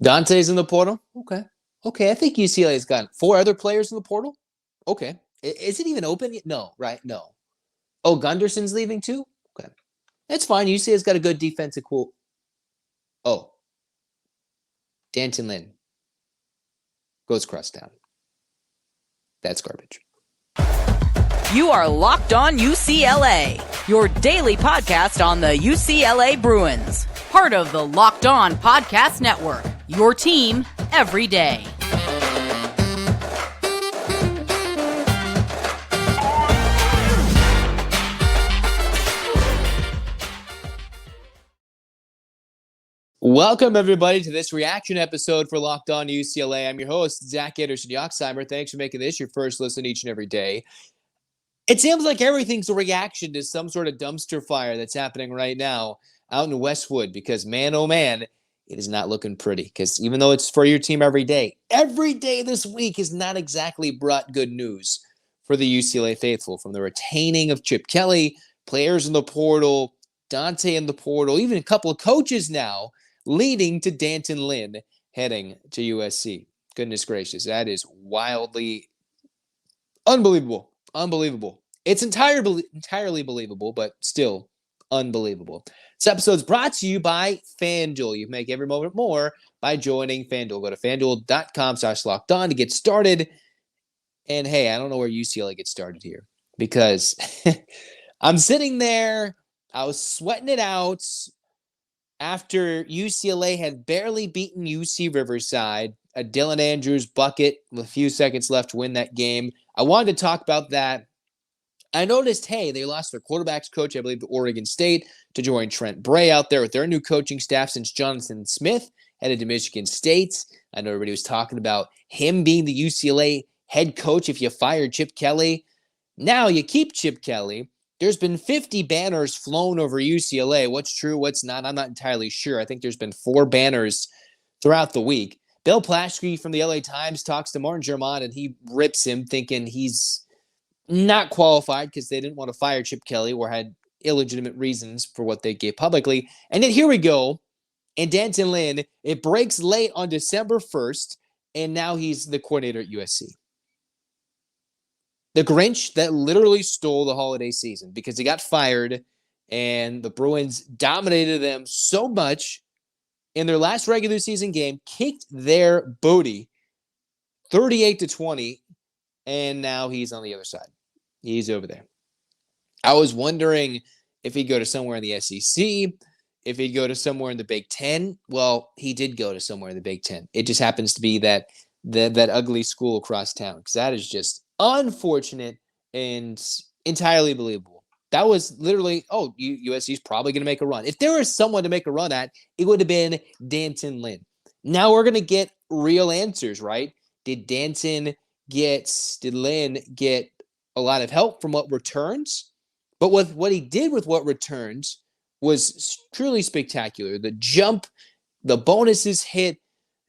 Dante's in the portal? Okay. Okay, I think UCLA's got 4 other players in the portal. Okay. Is it even open yet? No, right? No. Oh, Gunderson's leaving too? Okay. That's fine. UCLA's got a good defensive cool. Oh. D'Anton Lynn goes crosstown. That's garbage. You are Locked On UCLA, your daily podcast on the UCLA Bruins. Part of the Locked On Podcast Network, your team every day. Welcome, everybody, to this reaction episode for Locked On UCLA. I'm your host, Zach Anderson-Yoxsimer. Thanks for making this your first listen each and every day. It seems like everything's a reaction to some sort of dumpster fire that's happening right now out in Westwood because, man, oh man, it is not looking pretty. Because even though it's for your team every day this week has not exactly brought good news for the UCLA faithful. From the retaining of Chip Kelly, players in the portal, Dante in the portal, even a couple of coaches now leading to D'Anton Lynn heading to USC. Goodness gracious, that is wildly unbelievable. Unbelievable. It's entirely believable, but still unbelievable. This episode is brought to you by FanDuel. You make every moment more by joining FanDuel. Go to FanDuel.com/lockedon to get started. And hey, I don't know where UCLA gets started here because I'm sitting there. I was sweating it out after UCLA had barely beaten UC Riverside, a Dylan Andrews bucket with a few seconds left to win that game. I wanted to talk about that. I noticed, hey, they lost their quarterbacks coach, I believe, to Oregon State to join Trent Bray out there with their new coaching staff since Jonathan Smith headed to Michigan State. I know everybody was talking about him being the UCLA head coach if you fired Chip Kelly. Now you keep Chip Kelly. There's been 50 banners flown over UCLA. What's true, what's not, I'm not entirely sure. I think there's been 4 banners throughout the week. Bill Plaschke from the LA Times talks to Martin Germain, and he rips him thinking he's not qualified because they didn't want to fire Chip Kelly or had illegitimate reasons for what they gave publicly. And then here we go. And D'Anton Lynn, it breaks late on December 1st, and now he's the coordinator at USC. The Grinch that literally stole the holiday season because he got fired, and the Bruins dominated them so much in their last regular season game, kicked their booty 38-20, and now he's on the other side. He's over there. I was wondering if he'd go to somewhere in the SEC, if he'd go to somewhere in the Big Ten. Well, he did go to somewhere in the Big Ten. It just happens to be that ugly school across town, because that is just unfortunate and entirely believable. That was literally, USC's probably going to make a run. If there was someone to make a run at, it would have been D'Anton Lynn. Now we're going to get real answers, right? Did Lynn get a lot of help from what returns? But with what he did with what returns was truly spectacular. The jump, the bonuses hit.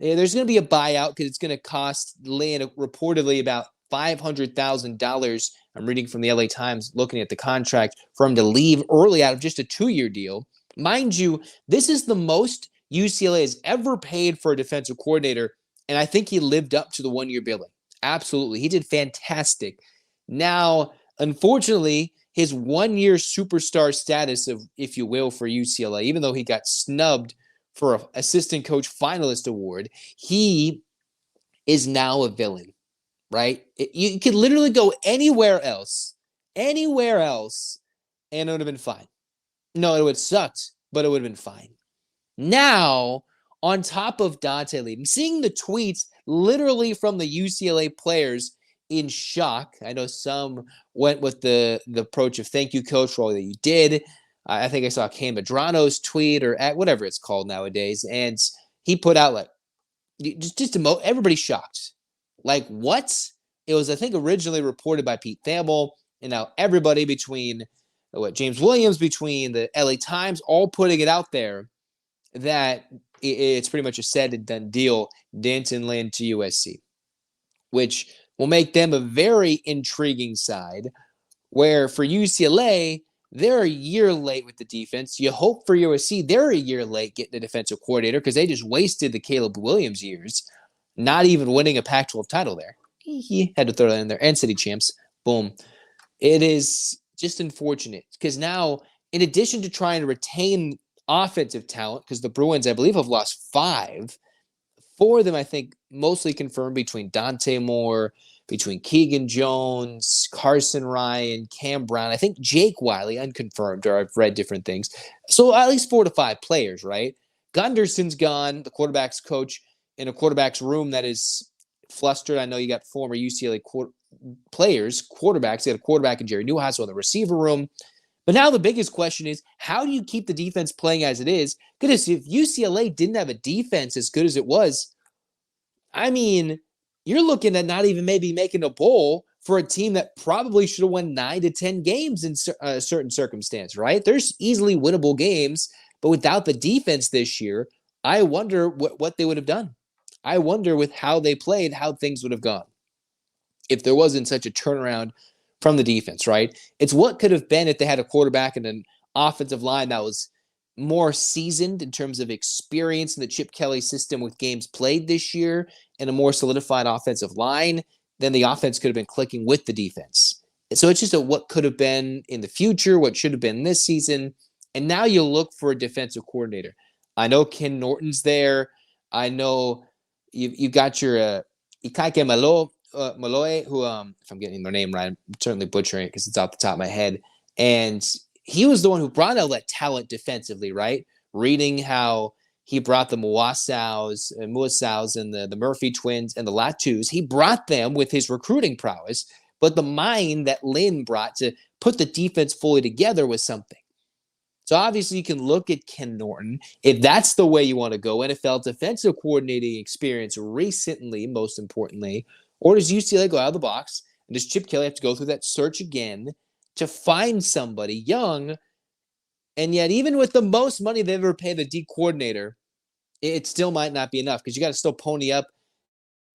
There's going to be a buyout because it's going to cost Lynn reportedly about $500,000. I'm reading from the LA Times, looking at the contract for him to leave early out of just a 2-year deal. Mind you, this is the most UCLA has ever paid for a defensive coordinator, and I think he lived up to the 1-year billing. Absolutely. He did fantastic. Now, unfortunately, his 1-year superstar status, if you will, for UCLA, even though he got snubbed for an assistant coach finalist award, he is now a villain. Right? You could literally go anywhere else, and it would have been fine. No, it would have sucked, but it would have been fine. Now, on top of Dante leaving, seeing the tweets literally from the UCLA players in shock. I know some went with the approach of thank you, coach, for all that you did. I think I saw Cam Medrano's tweet or whatever it's called nowadays, and he put out everybody's shocked. Like, what? It was, I think, originally reported by Pete Thamel, and now everybody between James Williams, between the LA Times, all putting it out there that it's pretty much a said and done deal, D'Anton Lynn to USC, which will make them a very intriguing side, where for UCLA, they're a year late with the defense. You hope for USC, they're a year late getting a defensive coordinator because they just wasted the Caleb Williams years, not even winning a Pac-12 title there. He had to throw that in there. And city champs. Boom. It is just unfortunate because now, in addition to trying to retain offensive talent, because the Bruins, I believe, have lost 5, 4 of them, I think, mostly confirmed between Dante Moore, between Keegan Jones, Carson Ryan, Cam Brown. I think Jake Wiley, unconfirmed, or I've read different things. So at least 4 to 5 players, right? Gunderson's gone, the quarterback's coach, in a quarterback's room that is flustered. I know you got former UCLA players, quarterbacks. You got a quarterback in Jerry Newhouse in the receiver room. But now the biggest question is, how do you keep the defense playing as it is? Goodness, if UCLA didn't have a defense as good as it was, I mean, you're looking at not even maybe making a bowl for a team that probably should have won 9 to 10 games in a certain circumstance, right? There's easily winnable games, but without the defense this year, I wonder what they would have done. I wonder with how they played, how things would have gone if there wasn't such a turnaround from the defense, right? It's what could have been if they had a quarterback and an offensive line that was more seasoned in terms of experience in the Chip Kelly system with games played this year and a more solidified offensive line. Then the offense could have been clicking with the defense. So it's just what could have been in the future, what should have been this season. And now you look for a defensive coordinator. I know Ken Norton's there. I know you've got your Ikaike Maloe, who, if I'm getting their name right, I'm certainly butchering it because it's off the top of my head. And he was the one who brought out that talent defensively, right? Reading how he brought the Muasaus and the Murphy twins and the Latus. He brought them with his recruiting prowess, but the mind that Lynn brought to put the defense fully together was something. So obviously you can look at Ken Norton. If that's the way you want to go, NFL defensive coordinating experience recently, most importantly, or does UCLA go out of the box and does Chip Kelly have to go through that search again to find somebody young? And yet, even with the most money they've ever paid the D coordinator, it still might not be enough because you got to still pony up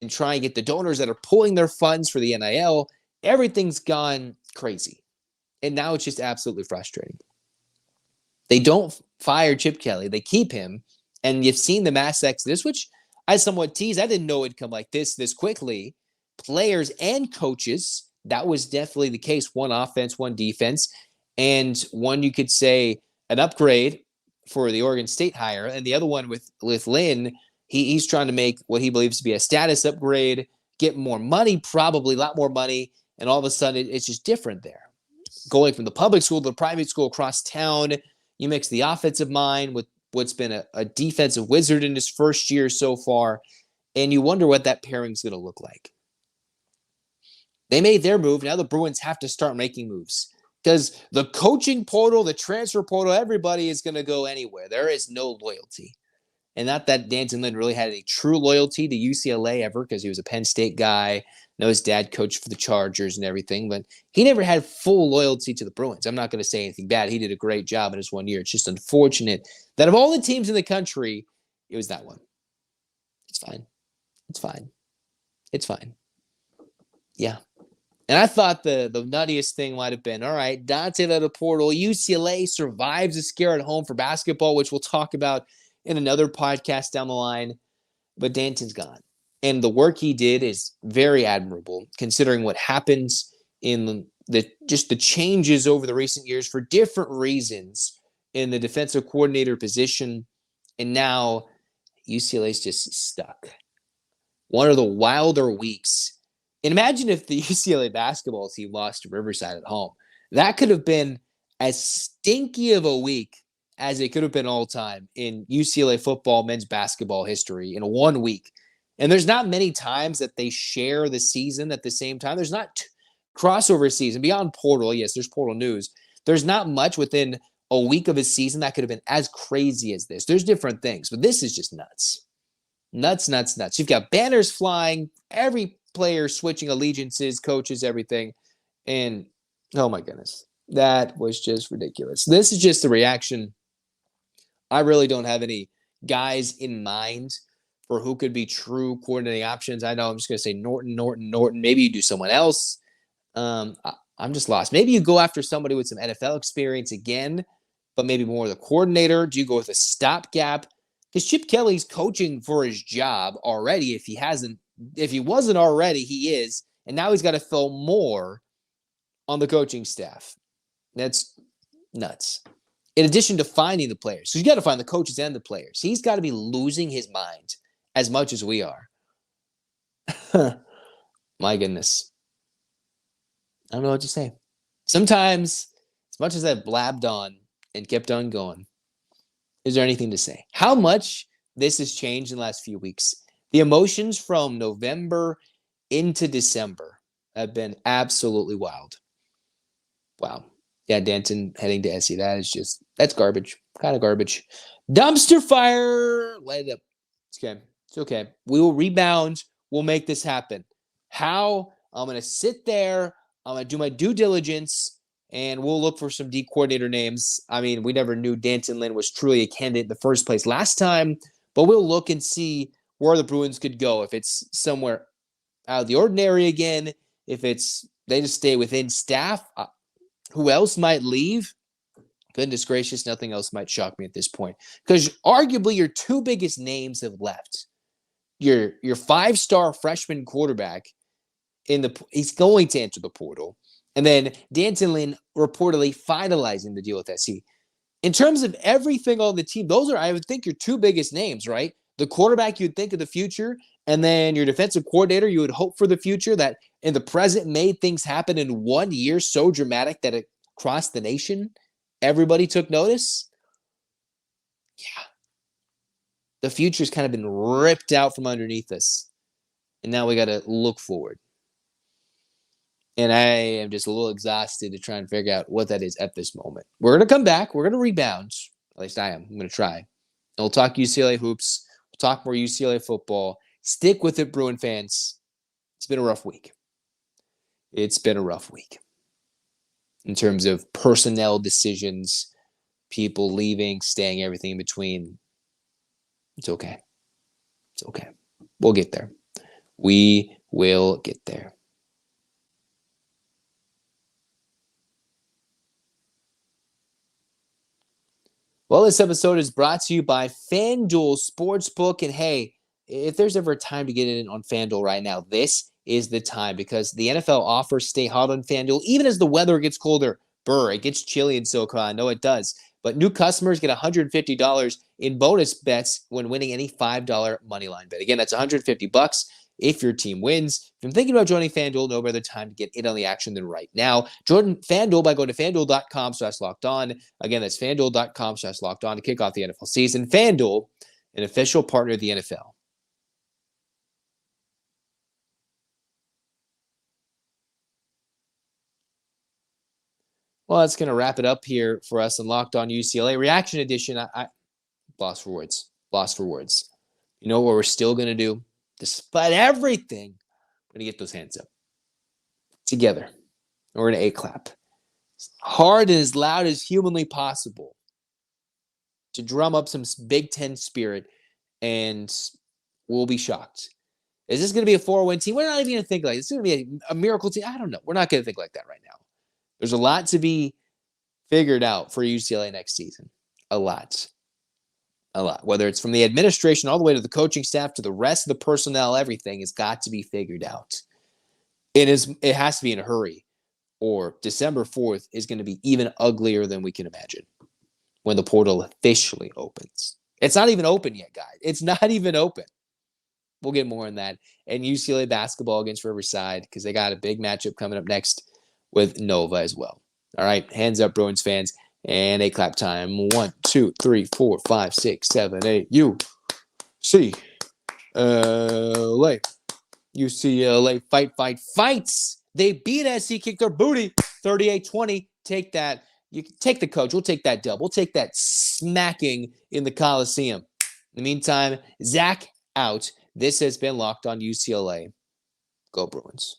and try and get the donors that are pulling their funds for the NIL. Everything's gone crazy. And now it's just absolutely frustrating. They don't fire Chip Kelly. They keep him. And you've seen the mass exodus, which I somewhat teased. I didn't know it'd come like this quickly. Players and coaches, that was definitely the case. One offense, one defense, and one you could say an upgrade for the Oregon State hire. And the other one with Lynn, he's trying to make what he believes to be a status upgrade, get more money, probably a lot more money. And all of a sudden, it's just different there. Going from the public school to the private school across town, you mix the offensive mind with what's been a defensive wizard in his first year so far, and you wonder what that pairing's going to look like. They made their move. Now the Bruins have to start making moves because the coaching portal, the transfer portal, everybody is going to go anywhere. There is no loyalty. And not that D'Anton Lynn really had any true loyalty to UCLA ever because he was a Penn State guy. I know his dad coached for the Chargers and everything, but he never had full loyalty to the Bruins. I'm not going to say anything bad. He did a great job in his 1 year. It's just unfortunate that of all the teams in the country, it was that one. It's fine. It's fine. It's fine. Yeah. And I thought the nuttiest thing might have been, all right, Dante led a portal. UCLA survives a scare at home for basketball, which we'll talk about in another podcast down the line. But D'Anton's gone. And the work he did is very admirable, considering what happens in the changes over the recent years for different reasons in the defensive coordinator position. And now UCLA's just stuck. One of the wilder weeks. And imagine if the UCLA basketball team lost to Riverside at home. That could have been as stinky of a week as it could have been all time in UCLA football men's basketball history in 1 week. And there's not many times that they share the season at the same time. There's not crossover season. Beyond portal, yes, there's portal news. There's not much within a week of a season that could have been as crazy as this. There's different things, but this is just nuts. Nuts. You've got banners flying, every player switching allegiances, coaches, everything. And, oh my goodness, that was just ridiculous. This is just the reaction. I really don't have any guys in mind for who could be true coordinating options. I know I'm just going to say Norton. Maybe you do someone else. I'm just lost. Maybe you go after somebody with some NFL experience again, but maybe more of the coordinator. Do you go with a stopgap? Because Chip Kelly's coaching for his job already. If he wasn't already, he is. And now he's got to fill more on the coaching staff. That's nuts. In addition to finding the players. So you got to find the coaches and the players. He's got to be losing his mind as much as we are. My goodness. I don't know what to say. Sometimes, as much as I've blabbed on and kept on going, is there anything to say? How much this has changed in the last few weeks? The emotions from November into December have been absolutely wild. Wow. Yeah, D'Anton heading to SC. That's garbage. Kind of garbage. Dumpster fire. Light it up. It's okay. It's okay. We will rebound. We'll make this happen. How? I'm going to sit there. I'm going to do my due diligence, and we'll look for some D coordinator names. I mean, we never knew D'Anton Lynn was truly a candidate in the first place last time, but we'll look and see where the Bruins could go. If it's somewhere out of the ordinary again, if they just stay within staff, who else might leave? Goodness gracious, nothing else might shock me at this point. Because arguably your two biggest names have left. Your 5-star freshman quarterback, he's going to enter the portal. And then D'Anton Lynn reportedly finalizing the deal with SC. In terms of everything on the team, those are, I would think, your two biggest names, right? The quarterback you'd think of the future, and then your defensive coordinator you would hope for the future that in the present made things happen in 1 year so dramatic that across the nation, everybody took notice. Yeah. The future's kind of been ripped out from underneath us. And now we got to look forward. And I am just a little exhausted to try and figure out what that is at this moment. We're going to come back. We're going to rebound. At least I am. I'm going to try. And we'll talk UCLA hoops. We'll talk more UCLA football. Stick with it, Bruin fans. It's been a rough week. It's been a rough week. In terms of personnel decisions, people leaving, staying, everything in between. It's okay. It's okay. We'll get there. We will get there. Well, this episode is brought to you by FanDuel Sportsbook. And hey, if there's ever a time to get in on FanDuel right now, this is the time because the NFL offers stay hot on FanDuel even as the weather gets colder. It gets chilly in SoCal. I know it does. But new customers get $150 in bonus bets when winning any $5 moneyline bet. Again, that's $150 if your team wins. If you're thinking about joining FanDuel, no better time to get in on the action than right now. Join FanDuel by going to FanDuel.com/lockedon. Again, that's FanDuel.com/lockedon to kick off the NFL season. FanDuel, an official partner of the NFL. Well, that's going to wrap it up here for us on Locked On UCLA. Reaction edition, I lost for words. Lost for words. You know what we're still going to do? Despite everything, we're going to get those hands up. Together. We're going to clap. As hard and as loud as humanly possible. To drum up some Big Ten spirit. And we'll be shocked. Is this going to be a 4-win team? We're not even going to think like this. It's going to be a miracle team. I don't know. We're not going to think like that right now. There's a lot to be figured out for UCLA next season. A lot. Whether it's from the administration all the way to the coaching staff to the rest of the personnel, everything has got to be figured out. It has to be in a hurry, or December 4th is going to be even uglier than we can imagine when the portal officially opens. It's not even open yet, guys. It's not even open. We'll get more on that. And UCLA basketball against Riverside because they got a big matchup coming up next with Nova as well. All right, hands up, Bruins fans. And a clap time. 1, 2, 3, 4, 5, 6, 7, 8. UCLA. UCLA fights. They beat SC, kicked their booty. 38-20. Take that. You can take the coach. We'll take that dub. We'll take that smacking in the Coliseum. In the meantime, Zach out. This has been Locked On UCLA. Go Bruins.